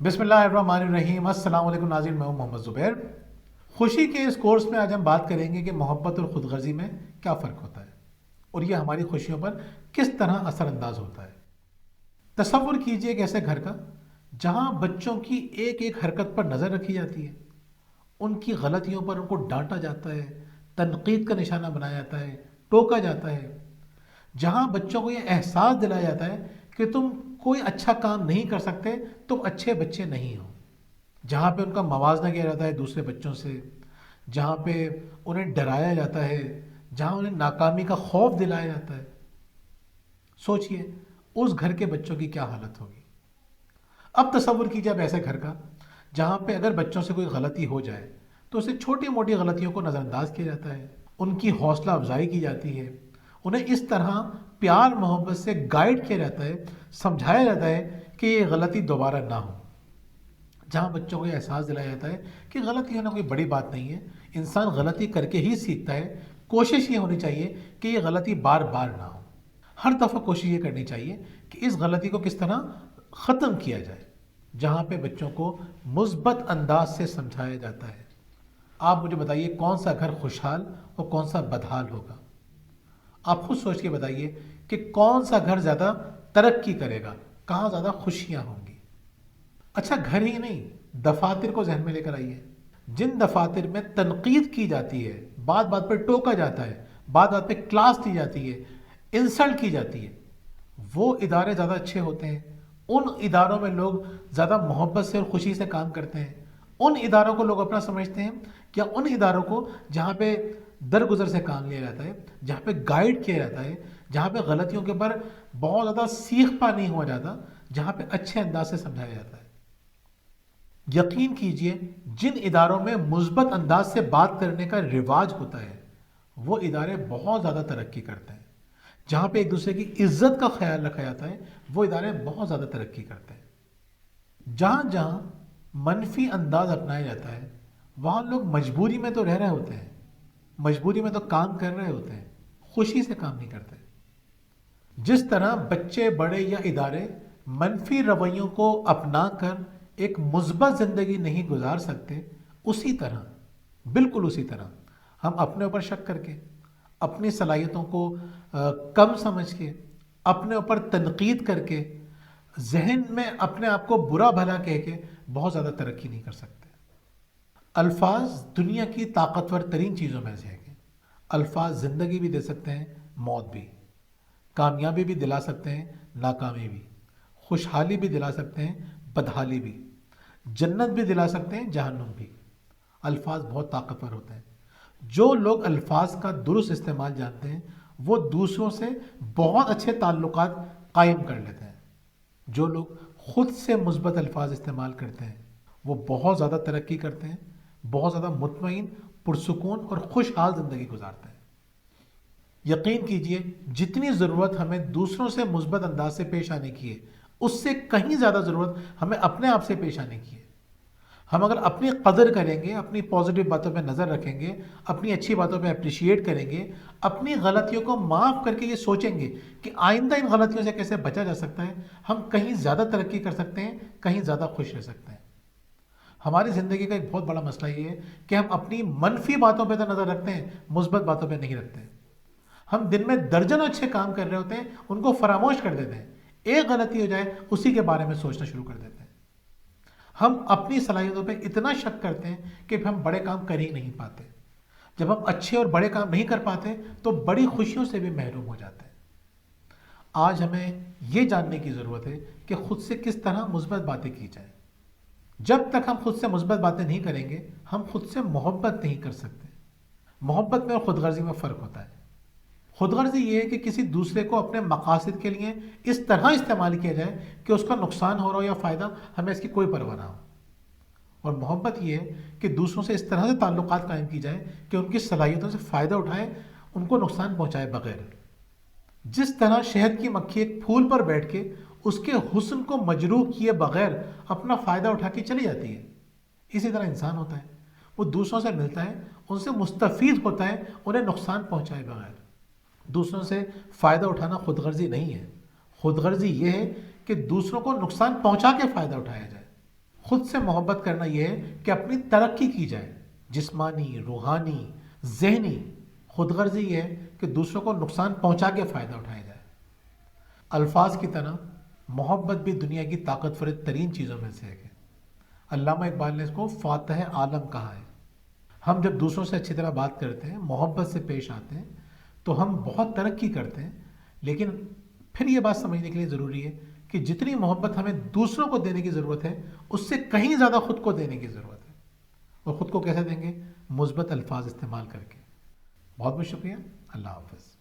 بسم اللہ الرحمن الرحیم۔ السلام علیکم ناظرین، میں ہوں محمد زبیر۔ خوشی کے اس کورس میں آج ہم بات کریں گے کہ محبت اور خود غرضی میں کیا فرق ہوتا ہے اور یہ ہماری خوشیوں پر کس طرح اثر انداز ہوتا ہے۔ تصور کیجئے ایک ایسے گھر کا جہاں بچوں کی ایک ایک حرکت پر نظر رکھی جاتی ہے، ان کی غلطیوں پر ان کو ڈانٹا جاتا ہے، تنقید کا نشانہ بنایا جاتا ہے، ٹوکا جاتا ہے، جہاں بچوں کو یہ احساس دلایا جاتا ہے کہ تم کوئی اچھا کام نہیں کر سکتے، تم اچھے بچے نہیں ہو، جہاں پہ ان کا موازنہ کیا جاتا ہے دوسرے بچوں سے، جہاں پہ انہیں ڈرایا جاتا ہے، جہاں انہیں ناکامی کا خوف دلایا جاتا ہے۔ سوچئے اس گھر کے بچوں کی کیا حالت ہوگی۔ اب تصور کیجیے اب ایسے گھر کا جہاں پہ اگر بچوں سے کوئی غلطی ہو جائے تو اسے چھوٹی موٹی غلطیوں کو نظر انداز کیا جاتا ہے، ان کی حوصلہ افزائی کی جاتی ہے، انہیں اس طرح پیار محبت سے گائیڈ کیا جاتا ہے، سمجھایا جاتا ہے کہ یہ غلطی دوبارہ نہ ہو، جہاں بچوں کو یہ احساس دلایا جاتا ہے کہ غلطی ہونا کوئی بڑی بات نہیں ہے، انسان غلطی کر کے ہی سیکھتا ہے، کوشش یہ ہونی چاہیے کہ یہ غلطی بار بار نہ ہو، ہر دفعہ کوشش یہ کرنی چاہیے کہ اس غلطی کو کس طرح ختم کیا جائے، جہاں پہ بچوں کو مثبت انداز سے سمجھایا جاتا ہے۔ آپ مجھے بتائیے کون سا گھر خوشحال اور کون سا بدحال ہوگا؟ آپ خود سوچ کے بتائیے کہ کون سا گھر زیادہ ترقی کرے گا، کہاں زیادہ خوشیاں ہوں گی۔ اچھا گھر ہی نہیں، دفاتر کو ذہن میں لے کر آئیے۔ جن دفاتر میں تنقید کی جاتی ہے، بات بات پہ ٹوکا جاتا ہے، بات بات پہ کلاس دی جاتی ہے، انسلٹ کی جاتی ہے، وہ ادارے زیادہ اچھے ہوتے ہیں، ان اداروں میں لوگ زیادہ محبت سے اور خوشی سے کام کرتے ہیں، ان اداروں کو لوگ اپنا سمجھتے ہیں، یا ان اداروں کو جہاں پہ درگزر سے کام لیا جاتا ہے، جہاں پہ گائیڈ کیا جاتا ہے، جہاں پہ غلطیوں کے اوپر بہت زیادہ سیکھ پا نہیں ہوا جاتا، جہاں پہ اچھے انداز سے سمجھایا جاتا ہے۔ یقین کیجئے جن اداروں میں مثبت انداز سے بات کرنے کا رواج ہوتا ہے وہ ادارے بہت زیادہ ترقی کرتے ہیں، جہاں پہ ایک دوسرے کی عزت کا خیال رکھا جاتا ہے وہ ادارے بہت زیادہ ترقی کرتے ہیں۔ جہاں جہاں منفی انداز اپنایا جاتا ہے وہاں لوگ مجبوری میں تو رہ رہے ہوتے ہیں، مجبوری میں تو کام کر رہے ہوتے ہیں، خوشی سے کام نہیں کرتے۔ جس طرح بچے بڑے یا ادارے منفی رویوں کو اپنا کر ایک مثبت زندگی نہیں گزار سکتے، اسی طرح بالکل اسی طرح ہم اپنے اوپر شک کر کے، اپنی صلاحیتوں کو کم سمجھ کے، اپنے اوپر تنقید کر کے، ذہن میں اپنے آپ کو برا بھلا کہہ کے بہت زیادہ ترقی نہیں کر سکتے۔ الفاظ دنیا کی طاقتور ترین چیزوں میں سے ہے۔ الفاظ زندگی بھی دے سکتے ہیں، موت بھی، کامیابی بھی دلا سکتے ہیں، ناکامی بھی، خوشحالی بھی دلا سکتے ہیں، بدحالی بھی، جنت بھی دلا سکتے ہیں، جہنم بھی۔ الفاظ بہت طاقتور ہوتے ہیں۔ جو لوگ الفاظ کا درست استعمال جانتے ہیں وہ دوسروں سے بہت اچھے تعلقات قائم کر لیتے ہیں۔ جو لوگ خود سے مثبت الفاظ استعمال کرتے ہیں وہ بہت زیادہ ترقی کرتے ہیں، بہت زیادہ مطمئن، پرسکون اور خوشحال زندگی گزارتے ہیں۔ یقین کیجئے جتنی ضرورت ہمیں دوسروں سے مثبت انداز سے پیش آنے کی ہے اس سے کہیں زیادہ ضرورت ہمیں اپنے آپ سے پیش آنے کی ہے۔ ہم اگر اپنی قدر کریں گے، اپنی پازیٹیو باتوں پہ نظر رکھیں گے، اپنی اچھی باتوں پہ اپریشیٹ کریں گے، اپنی غلطیوں کو معاف کر کے یہ سوچیں گے کہ آئندہ ان غلطیوں سے کیسے بچا جا سکتا ہے، ہم کہیں زیادہ ترقی کر سکتے ہیں، کہیں زیادہ خوش رہ سکتے ہیں۔ ہماری زندگی کا ایک بہت بڑا مسئلہ یہ ہے کہ ہم اپنی منفی باتوں پہ تو نظر رکھتے ہیں، مثبت باتوں پہ نہیں رکھتے ہیں۔ ہم دن میں درجنوں اچھے کام کر رہے ہوتے ہیں، ان کو فراموش کر دیتے ہیں، ایک غلطی ہو جائے اسی کے بارے میں سوچنا شروع کر دیتے ہیں۔ ہم اپنی صلاحیتوں پہ اتنا شک کرتے ہیں کہ ہم بڑے کام کر ہی نہیں پاتے۔ جب ہم اچھے اور بڑے کام نہیں کر پاتے تو بڑی خوشیوں سے بھی محروم ہو جاتے ہیں۔ آج ہمیں یہ جاننے کی ضرورت ہے کہ خود سے کس طرح مثبت باتیں کی جائیں۔ جب تک ہم خود سے مثبت باتیں نہیں کریں گے ہم خود سے محبت نہیں کر سکتے۔ محبت میں اور خود غرضی میں فرق ہوتا ہے۔ خود غرضی یہ ہے کہ کسی دوسرے کو اپنے مقاصد کے لیے اس طرح استعمال کیا جائے کہ اس کا نقصان ہو رہا ہو یا فائدہ، ہمیں اس کی کوئی پرواہ نہ ہو۔ اور محبت یہ ہے کہ دوسروں سے اس طرح سے تعلقات قائم کی جائے کہ ان کی صلاحیتوں سے فائدہ اٹھائے، ان کو نقصان پہنچائے بغیر۔ جس طرح شہد کی مکھی ایک پھول پر بیٹھ کے اس کے حسن کو مجروح کیے بغیر اپنا فائدہ اٹھا کے چلی جاتی ہے، اسی طرح انسان ہوتا ہے، وہ دوسروں سے ملتا ہے، ان سے مستفید ہوتا ہے، انہیں نقصان پہنچائے بغیر۔ دوسروں سے فائدہ اٹھانا خود غرضی نہیں ہے، خود غرضی یہ ہے کہ دوسروں کو نقصان پہنچا کے فائدہ اٹھایا جائے۔ خود سے محبت کرنا یہ ہے کہ اپنی ترقی کی جائے، جسمانی، روحانی، ذہنی۔ خود غرضی یہ ہے کہ دوسروں کو نقصان پہنچا کے فائدہ اٹھایا جائے۔ الفاظ کی طرح محبت بھی دنیا کی طاقتور ترین چیزوں میں سے ہے۔ علامہ اقبال نے اس کو فاتح عالم کہا ہے۔ ہم جب دوسروں سے اچھی طرح بات کرتے ہیں، محبت سے پیش آتے ہیں، تو ہم بہت ترقی کرتے ہیں۔ لیکن پھر یہ بات سمجھنے کے لیے ضروری ہے کہ جتنی محبت ہمیں دوسروں کو دینے کی ضرورت ہے، اس سے کہیں زیادہ خود کو دینے کی ضرورت ہے۔ اور خود کو کیسے دیں گے؟ مثبت الفاظ استعمال کر کے۔ بہت بہت شکریہ۔ اللہ حافظ۔